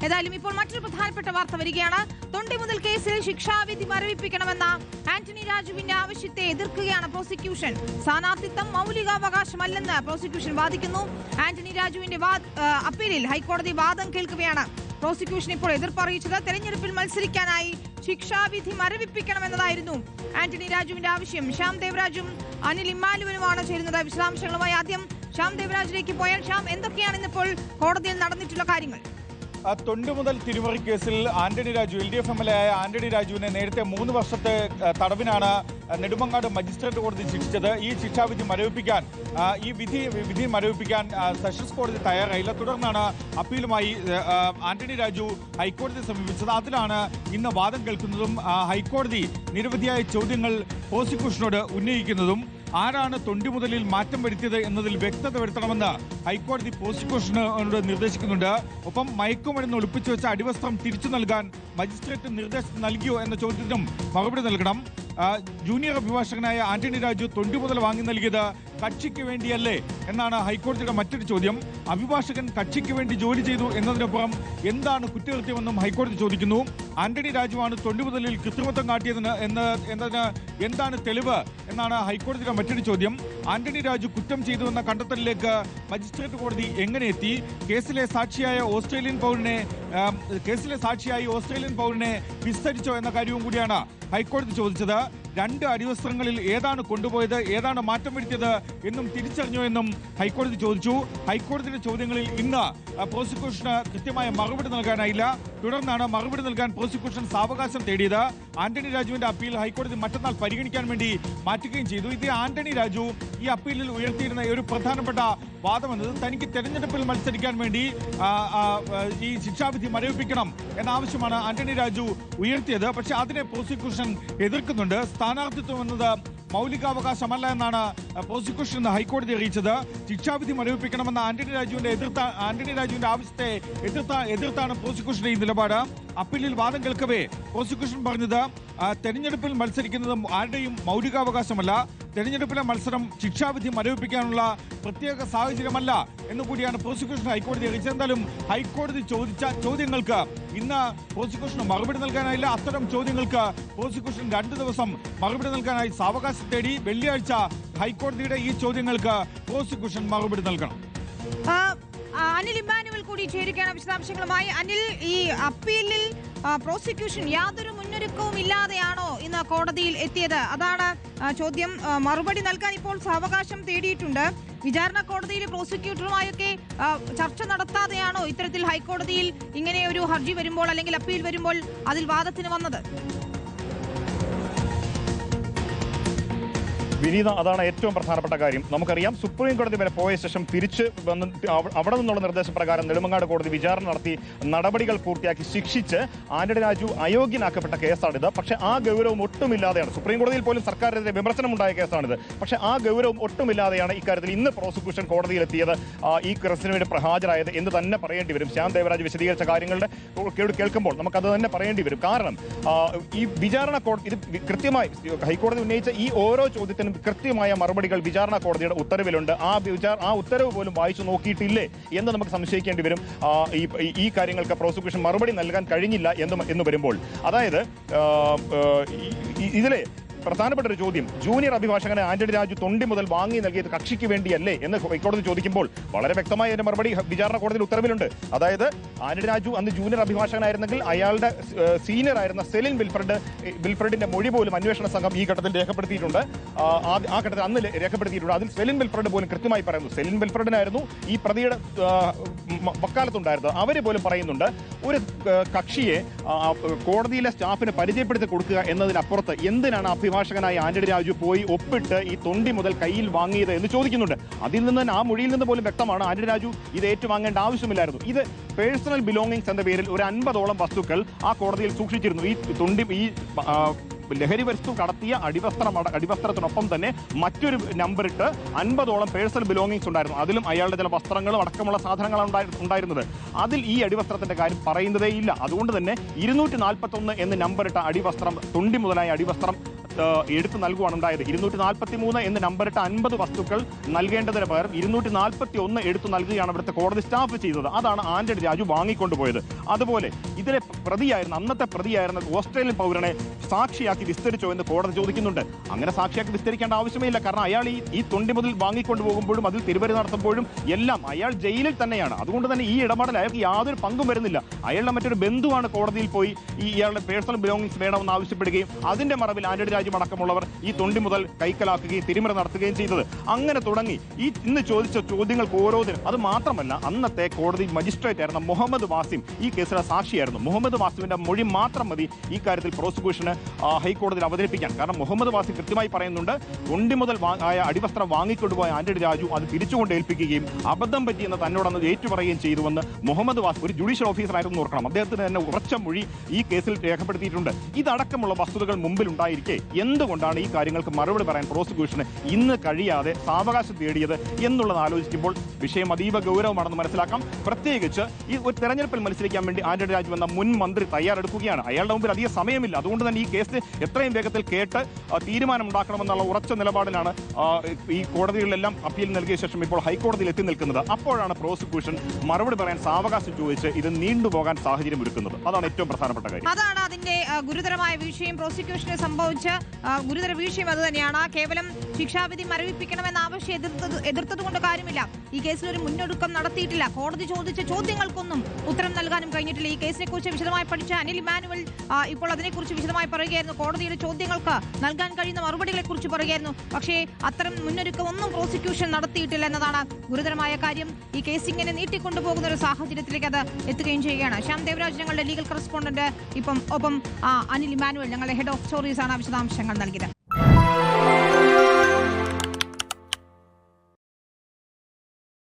ഏതായാലും ഇപ്പോൾ മറ്റൊരു പ്രധാനപ്പെട്ട വാർത്ത വരികയാണ്. തൊണ്ടിമുതൽ കേസിൽ ശിക്ഷാവിധി മരവിപ്പിക്കണമെന്ന ആന്റണി രാജുവിന്റെ ആവശ്യത്തെ എതിർക്കുകയാണ് പ്രോസിക്യൂഷൻ. സ്ഥാനാർത്ഥിത്വം മൗലികാവകാശമല്ലെന്ന് പ്രോസിക്യൂഷൻ വാദിക്കുന്നു. ആന്റണി രാജുവിന്റെ അപ്പീലിൽ ഹൈക്കോടതി വാദം കേൾക്കുകയാണ്. പ്രോസിക്യൂഷൻ ഇപ്പോൾ എതിർപ്പ് അറിയിച്ചത് തെരഞ്ഞെടുപ്പിൽ മത്സരിക്കാനായി ശിക്ഷാവിധി മരവിപ്പിക്കണമെന്നതായിരുന്നു ആന്റണി രാജുവിന്റെ ആവശ്യം. ശ്യാം ദേവരാജും അനിൽ ഇമ്മാനുവലുമാണ് ചേരുന്നത്. വിശദാംശങ്ങളുമായി ആദ്യം ശ്യാം ദേവരാജിലേക്ക് പോയാൽ, ശ്യാം, എന്തൊക്കെയാണ് ഇന്നിപ്പോൾ കോടതിയിൽ നടന്നിട്ടുള്ള കാര്യങ്ങൾ? തൊണ്ടിമുതൽ തിരിമറി കേസിൽ ആന്റണി രാജു LDF MLA ആയ ആന്റണി രാജുവിനെ നേരത്തെ 3 വർഷത്തെ തടവിനാണ് നെടുമങ്ങാട് മജിസ്ട്രേറ്റ് കോടതി ശിക്ഷിച്ചത്. ഈ ശിക്ഷാവിധി മരവിപ്പിക്കാൻ ഈ വിധി മരവിപ്പിക്കാൻ സെഷൻസ് കോടതി തയ്യാറായില്ല. തുടർന്നാണ് അപ്പീലുമായി ആന്റണി രാജു ഹൈക്കോടതിയെ സമീപിച്ചത്. അതിലാണ് ഇന്ന് വാദം കേൾക്കുന്നതും ഹൈക്കോടതി നിരവധിയായ ചോദ്യങ്ങൾ പ്രോസിക്യൂഷനോട് ഉന്നയിക്കുന്നതും. ആരാണ് തൊണ്ടിമുതലിൽ മാറ്റം വരുത്തിയത് എന്നതിൽ വ്യക്തത വരുത്തണമെന്ന് ഹൈക്കോടതി പ്രോസിക്യൂഷനോട് നിർദ്ദേശിക്കുന്നുണ്ട്. ഒപ്പം മയക്കുമരുന്ന് ഒളിപ്പിച്ചു വെച്ച അടിവസ്ത്രം തിരിച്ചു നൽകാൻ മജിസ്ട്രേറ്റ് നിർദ്ദേശം നൽകിയോ എന്ന ചോദ്യത്തിനും മറുപടി നൽകണം. ജൂനിയർ അഭിഭാഷകനായ ആന്റണി രാജു തൊണ്ടിമുതൽ വാങ്ങി നൽകിയത് കക്ഷിക്ക് വേണ്ടിയല്ലേ എന്നാണ് ഹൈക്കോടതിയുടെ മറ്റൊരു ചോദ്യം. അഭിഭാഷകൻ കക്ഷിക്ക് വേണ്ടി ജോലി ചെയ്തു എന്നതിനപ്പുറം എന്താണ് കുറ്റകൃത്യമെന്നും ഹൈക്കോടതി ചോദിക്കുന്നു. ആന്റണി രാജുവാണ് തൊണ്ടിമുതലിൽ കൃത്രിമത്വം കാട്ടിയതിന് എന്നതിന് എന്താണ് തെളിവ് എന്നാണ് ഹൈക്കോടതിയുടെ മറ്റൊരു ചോദ്യം. ആന്റണി രാജു കുറ്റം ചെയ്തുവെന്ന കണ്ടെത്തലിലേക്ക് മജിസ്ട്രേറ്റ് കോടതി എങ്ങനെ എത്തി? കേസിലെ സാക്ഷിയായി ഓസ്ട്രേലിയൻ പൗരനെ വിസ്തരിച്ചോ എന്ന കാര്യവും കൂടിയാണ് ഹൈക്കോടതി ചോദിച്ചത്. 2 അടിവസ്ത്രങ്ങളിൽ ഏതാണ് കൊണ്ടുപോയത്, ഏതാണ് മാറ്റം വരുത്തിയത് എന്നും തിരിച്ചറിഞ്ഞോ എന്നും ഹൈക്കോടതി ചോദിച്ചു. ഹൈക്കോടതിയുടെ ചോദ്യങ്ങളിൽ ഇന്ന് പ്രോസിക്യൂഷന് കൃത്യമായ മറുപടി നൽകാനായില്ല. തുടർന്നാണ് മറുപടി നൽകാൻ പ്രോസിക്യൂഷൻ സാവകാശം തേടിയത്. ആന്റണി രാജുവിന്റെ അപ്പീൽ ഹൈക്കോടതി മറ്റന്നാൾ പരിഗണിക്കാൻ വേണ്ടി മാറ്റുകയും ചെയ്തു. ഇത് ആന്റണി രാജു ഈ അപ്പീലിൽ ഉയർത്തിയിരുന്ന ഒരു പ്രധാനപ്പെട്ട വാദമെന്നത് തനിക്ക് തെരഞ്ഞെടുപ്പിൽ മത്സരിക്കാൻ വേണ്ടി ഈ ശിക്ഷാവിധി മരവിപ്പിക്കണം എന്ന ആവശ്യമാണ് ആന്റണി രാജു ഉയർത്തിയത്. പക്ഷേ അതിനെ പ്രോസിക്യൂഷൻ എതിർക്കുന്നുണ്ട്. സ്ഥാനാർത്ഥിത്വം എന്നത് മൗലികാവകാശമല്ല എന്നാണ് പ്രോസിക്യൂഷൻ ഇന്ന് ഹൈക്കോടതി അറിയിച്ചത്. ശിക്ഷാവിധി മരവിപ്പിക്കണമെന്ന ആന്റണി രാജുവിന്റെ ആവശ്യത്തെ എതിർത്താണ് പ്രോസിക്യൂഷന്റെ ഈ നിലപാട്. അപ്പീലിൽ വാദം കേൾക്കവേ പ്രോസിക്യൂഷൻ പറഞ്ഞത് തെരഞ്ഞെടുപ്പിൽ മത്സരിക്കുന്നത് ആരുടെയും മൗലികാവകാശമല്ല. തെരഞ്ഞെടുപ്പിലെ മത്സരം ശിക്ഷാവിധി മരവിപ്പിക്കാനുള്ള പ്രത്യേക സാഹചര്യമല്ല എന്നുകൂടിയാണ് പ്രോസിക്യൂഷൻ ഹൈക്കോടതി അറിയിച്ചത്. എന്തായാലും ഹൈക്കോടതി ചോദിച്ച ചോദ്യങ്ങൾക്ക് ഇന്ന് പ്രോസിക്യൂഷന് മറുപടി നൽകാനായില്ല. അത്തരം ചോദ്യങ്ങൾക്ക് പ്രോസിക്യൂഷൻ 2 ദിവസം മറുപടി നൽകാനായി സാവകാശം തേടി. വെള്ളിയാഴ്ച ഹൈക്കോടതിയുടെ ഈ ചോദ്യങ്ങൾക്ക് പ്രോസിക്യൂഷൻ മറുപടി നൽകണം. അനിൽ ഇമ്മാനുവൽ കൂടി ചേരുകയാണ് വിശദാംശങ്ങളുമായി. അനിൽ, ഈ അപ്പീലിൽ പ്രോസിക്യൂഷൻ യാതൊരു മുന്നൊരുക്കവും ഇല്ലാതെയാണോ ഇന്ന് കോടതിയിൽ എത്തിയത്? അതാണ് ചോദ്യം. മറുപടി നൽകാൻ ഇപ്പോൾ സാവകാശം തേടിയിട്ടുണ്ട്. വിചാരണ കോടതിയിലെ പ്രോസിക്യൂട്ടറുമായൊക്കെ ചർച്ച നടത്താതെയാണോ ഇത്തരത്തിൽ ഹൈക്കോടതിയിൽ ഇങ്ങനെ ഒരു ഹർജി വരുമ്പോൾ അല്ലെങ്കിൽ അപ്പീൽ വരുമ്പോൾ അതിൽ വാദത്തിന് വന്നത്? വിനീത, അതാണ് ഏറ്റവും പ്രധാനപ്പെട്ട കാര്യം. നമുക്കറിയാം, സുപ്രീം കോടതി വരെ പോയ ശേഷം തിരിച്ച് വന്ന് അവിടെ നിന്നുള്ള നിർദ്ദേശപ്രകാരം നെടുമങ്ങാട് കോടതി വിചാരണ നടത്തി നടപടികൾ പൂർത്തിയാക്കി ശിക്ഷിച്ച് ആന്റണി രാജു അയോഗ്യനാക്കപ്പെട്ട കേസാണിത്. പക്ഷേ ആ ഗൗരവം ഒട്ടുമില്ലാതെയാണ്, സുപ്രീം കോടതിയിൽ പോലും സർക്കാരിനെതിരെ വിമർശനമുണ്ടായ കേസാണിത്. പക്ഷേ ആ ഗൗരവം ഒട്ടുമില്ലാതെയാണ് ഇക്കാര്യത്തിൽ ഇന്ന് പ്രോസിക്യൂഷൻ കോടതിയിലെത്തിയത്, ഈ കേസിന് വേണ്ടി ഹാജരായത് എന്ന് തന്നെ പറയേണ്ടി വരും. ശ്യാം ദേവരാജ് വിശദീകരിച്ച കാര്യങ്ങളുടെ കേൾക്കുമ്പോൾ നമുക്കത് തന്നെ പറയേണ്ടി വരും. കാരണം ഈ വിചാരണ കോടതി ഇത് കൃത്യമായി ഹൈക്കോടതി ഉന്നയിച്ച ഈ ഓരോ ചോദ്യത്തിനും കൃത്യമായ മറുപടികൾ വിചാരണ കോടതിയുടെ ഉത്തരവിലുണ്ട്. ആ ഉത്തരവ് പോലും വായിച്ചു നോക്കിയിട്ടില്ലേ എന്ന് നമുക്ക് സംശയിക്കേണ്ടി വരും. ഈ കാര്യങ്ങൾക്ക് പ്രോസിക്യൂഷൻ മറുപടി നൽകാൻ കഴിഞ്ഞില്ല എന്ന് വരുമ്പോൾ, അതായത് ഇതിലെ പ്രധാനപ്പെട്ട ഒരു ചോദ്യം, ജൂനിയർ അഭിഭാഷകനെ ആന്റണി രാജു തൊണ്ടി മുതൽ വാങ്ങി നൽകിയത് കക്ഷിക്ക് വേണ്ടിയല്ലേ എന്ന് ഹൈക്കോടതി ചോദിക്കുമ്പോൾ വളരെ വ്യക്തമായ അതിന്റെ മറുപടി വിചാരണ കോടതിയിൽ ഉത്തരവിലുണ്ട്. അതായത് ആന്റണി രാജു അന്ന് ജൂനിയർ അഭിഭാഷകനായിരുന്നെങ്കിൽ അയാളുടെ സീനിയർ ആയിരുന്ന സെലിൻ വിൽഫ്രഡിന്റെ മൊഴി പോലും അന്വേഷണ സംഘം ഈ ഘട്ടത്തിൽ രേഖപ്പെടുത്തിയിട്ടുണ്ട്. ആ ഘട്ടത്തിൽ അന്ന് രേഖപ്പെടുത്തിയിട്ടുണ്ട്. അതിൽ സെലിൻ വിൽഫ്രഡ് പോലും കൃത്യമായി പറയുന്നു, സെലിൻ വിൽഫ്രഡിനായിരുന്നു ഈ പ്രതിയുടെ വക്കാലത്തുണ്ടായിരുന്നത്. അവർ പോലും പറയുന്നുണ്ട്, ഒരു കക്ഷിയെ കോടതിയിലെ സ്റ്റാഫിന് പരിചയപ്പെടുത്തി കൊടുക്കുക എന്നതിനപ്പുറത്ത് എന്തിനാണ് അഭിഭാഷകനായ ആന്റണി രാജു പോയി ഒപ്പിട്ട് ഈ തൊണ്ടി മുതൽ കയ്യിൽ വാങ്ങിയത് എന്ന് ചോദിക്കുന്നുണ്ട്. അതിൽ നിന്ന് ആ മൊഴിയിൽ നിന്ന് പോലും വ്യക്തമാണ് ആന്റണി രാജു ഇത് ഏറ്റുവാങ്ങേണ്ട ആവശ്യമില്ലായിരുന്നു. ഇത് പേഴ്സണൽ ബിലോങ്ങിങ്സ് എന്ന പേരിൽ ഒരു 50ഓളം വസ്തുക്കൾ ആ കോടതിയിൽ സൂക്ഷിച്ചിരുന്നു. ഈ ലഹരി വസ്തു കടത്തിയ അടിവസ്ത്രത്തിനൊപ്പം തന്നെ മറ്റൊരു നമ്പറിട്ട് 50ഓളം പേഴ്സണൽ ബിലോങ്ങിങ്സ് ഉണ്ടായിരുന്നു. അതിലും അയാളുടെ ചില വസ്ത്രങ്ങളും അടക്കമുള്ള സാധനങ്ങളാണ് ഉണ്ടായിരുന്നത്. അതിൽ ഈ അടിവസ്ത്രത്തിന്റെ കാര്യം പറയുന്നതേ ഇല്ല. അതുകൊണ്ട് തന്നെ 241 എന്ന് നമ്പറിട്ട അടിവസ്ത്രം, തൊണ്ടി മുതലായ അടിവസ്ത്രം എടുത്തു നൽകുവാണ് ഉണ്ടായത്. 243 എന്ന് നമ്പറിട്ട 50 വസ്തുക്കൾ നൽകേണ്ടതിന് പകരം 241 എടുത്തു നൽകുകയാണ് ഇവിടുത്തെ കോടതി സ്റ്റാഫ് ചെയ്തത്. അതാണ് ആന്റണി രാജു വാങ്ങിക്കൊണ്ടുപോയത്. അതുപോലെ ഇതിലെ അന്നത്തെ പ്രതിയായിരുന്ന ഓസ്ട്രേലിയൻ പൗരനെ സാക്ഷിയാക്കി വിസ്തരിച്ചോ എന്ന് കോടതി ചോദിക്കുന്നുണ്ട്. അങ്ങനെ സാക്ഷിയാക്കി വിസ്തരിക്കേണ്ട ആവശ്യമില്ല. കാരണം അയാൾ ഈ തൊണ്ടി മുതൽ വാങ്ങിക്കൊണ്ടുപോകുമ്പോഴും അതിൽ തിരുവരി നടത്തുമ്പോഴും എല്ലാം അയാൾ ജയിലിൽ തന്നെയാണ്. അതുകൊണ്ട് തന്നെ ഈ ഇടപാടിൽ അയാൾക്ക് യാതൊരു പങ്കും വരുന്നില്ല. അയാളുടെ മറ്റൊരു ബന്ധുവാണ് കോടതിയിൽ പോയി ഇയാളുടെ പേഴ്സണൽ ബിലോങ്ങിങ്സ് വേണമെന്ന് ആവശ്യപ്പെടുകയും അതിന്റെ മറവിൽ ആന്റണി രാജു അടക്കമുള്ളവർ ഈ തൊണ്ടി മുതൽ കൈക്കലാക്കുകയും തിരിമറി നടത്തുകയും ചെയ്തത്. അങ്ങനെ തുടങ്ങി ഇന്ന് ചോദിച്ച ചോദ്യങ്ങൾക്ക് ഓരോന്നിനും. അത് മാത്രമല്ല, അന്നത്തെ കോടതി മജിസ്ട്രേറ്റ് ആയിരുന്ന മുഹമ്മദ് വാസിം ഈ കേസിലെ സാക്ഷിയായിരുന്നു. മുഹമ്മദ് വാസിമിന്റെ മൊഴി മാത്രം മതി ഈ കാര്യത്തിൽ പ്രോസിക്യൂഷന് ഹൈക്കോടതിയിൽ അവതരിപ്പിക്കാൻ. കാരണം മുഹമ്മദ് വാസിം കൃത്യമായി പറയുന്നുണ്ട്, തൊണ്ടി മുതൽ ആയ അടിവസ്ത്രം വാങ്ങിക്കൊണ്ടുപോയ ആന്റണി രാജു അത് തിരിച്ചുകൊണ്ട് ഏൽപ്പിക്കുകയും അബദ്ധം പറ്റിയെന്ന് തന്നോടന്ന് ഏറ്റുപറയുകയും ചെയ്തുവെന്ന് മുഹമ്മദ് വാസിം, ഒരു ജുഡീഷ്യൽ ഓഫീസറായിരുന്നു ഓർക്കണം, അദ്ദേഹത്തിന് തന്നെ ഉറച്ച മൊഴി ഈ കേസിൽ രേഖപ്പെടുത്തിയിട്ടുണ്ട്. ഇതടക്കമുള്ള വസ്തുതകൾ മുമ്പിലുണ്ടായിരിക്കെ എന്തുകൊണ്ടാണ് ഈ കാര്യങ്ങൾക്ക് മറുപടി പറയാൻ പ്രോസിക്യൂഷന് ഇന്ന് കഴിയാതെ സാവകാശം തേടിയത് എന്നുള്ളത് ആലോചിക്കുമ്പോൾ വിഷയം അതീവ ഗൗരവമാണെന്ന് മനസ്സിലാക്കാം. പ്രത്യേകിച്ച് ഈ ഒരു തെരഞ്ഞെടുപ്പിൽ മത്സരിക്കാൻ വേണ്ടി ആന്റണി രാജു എന്ന മുൻ മന്ത്രി തയ്യാറെടുക്കുകയാണ്. അയാളുടെ മുമ്പിൽ അധികം സമയമില്ല. അതുകൊണ്ട് തന്നെ ഈ കേസ് എത്രയും വേഗത്തിൽ കേട്ട് തീരുമാനമുണ്ടാക്കണമെന്നുള്ള ഉറച്ച നിലപാടിലാണ് ഈ കോടതികളിലെല്ലാം അപ്പീൽ നൽകിയ ശേഷം ഇപ്പോൾ ഹൈക്കോടതിയിൽ എത്തി നിൽക്കുന്നത്. അപ്പോഴാണ് പ്രോസിക്യൂഷൻ മറുപടി പറയാൻ സാവകാശം ചോദിച്ച് ഇത് നീണ്ടുപോകാൻ സാഹചര്യം ഒരുക്കുന്നത്. അതാണ് ഏറ്റവും പ്രധാനപ്പെട്ട കാര്യം. അതാണ് അതിന്റെ ഗുരുതരമായ വീഴ്ചയും പ്രോസിക്യൂഷനെ സംഭവിച്ച ഗുരുതര വീഴ്ചയും അത് തന്നെയാണ്. കേവലം ശിക്ഷാവിധി മരവിപ്പിക്കണമെന്ന ആവശ്യം എതിർത്തത് കൊണ്ട് കാര്യമില്ല. ഈ കേസിൽ ഒരു മുന്നൊടുക്കം നടത്തിയിട്ടില്ല. കോടതി ചോദിച്ച ചോദ്യങ്ങൾക്കൊന്നും ഉത്തരം നൽകാനും കഴിഞ്ഞിട്ടില്ല. ഈ കേസിനെ കുറിച്ച് വിശദമായി പഠിച്ച അനിൽ ഇമാനുവൽ ഇപ്പോൾ അതിനെക്കുറിച്ച് വിശദമായി പറയുകയായിരുന്നു. കോടതിയുടെ ചോദ്യങ്ങൾക്ക് നൽകാൻ കഴിയുന്ന മറുപടികളെ കുറിച്ച് പറയുകയായിരുന്നു. പക്ഷേ അത്തരം മുന്നൊരുക്കം ഒന്നും പ്രോസിക്യൂഷൻ നടത്തിയിട്ടില്ല എന്നതാണ് ഗുരുതരമായ കാര്യം. ഈ കേസ് ഇങ്ങനെ നീട്ടിക്കൊണ്ടുപോകുന്ന ഒരു സാഹചര്യത്തിലേക്ക് അത് എത്തുകയും ചെയ്യുകയാണ്. ശ്യാം ദേവരാജ് ഞങ്ങളുടെ ലീഗൽ കറസ്പോണ്ടന്റ്, ഒപ്പം അനിൽ ഇമാനുവൽ ഞങ്ങളുടെ ഹെഡ് ഓഫ് സ്റ്റോറീസ് ആണ് വിശദാംശങ്ങൾ നൽകിയത്.